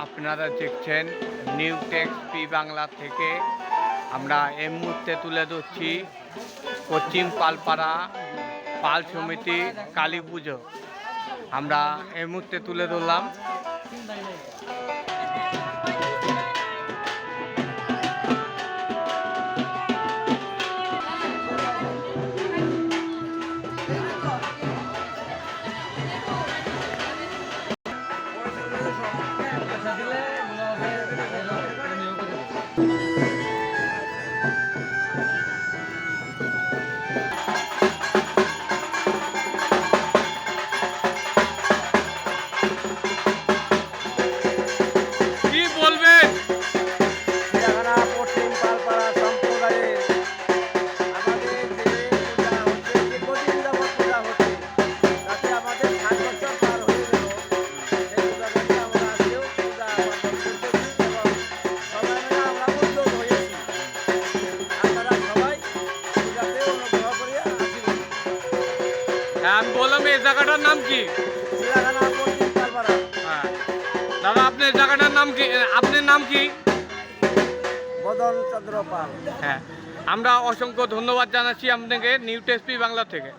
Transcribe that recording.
আপনারা দেখছেন new text P Bangla থেকে। আমরা এই মুহূর্তে তুলে ধরছি পশ্চিম পালপাড়া পাল সমিতি কালী পুজো। আমরা এই মুহূর্তে তুলে ধরলাম। আমি বললাম এই জায়গাটার নাম কি? হ্যাঁ দাদা, আপনার জায়গাটার নাম কি? আপনার নাম কি? বদন চন্দ্র পাল। হ্যাঁ, আমরা অসংখ্য ধন্যবাদ জানাচ্ছি আপনাকে নিউ টেক্স পি বাংলা থেকে।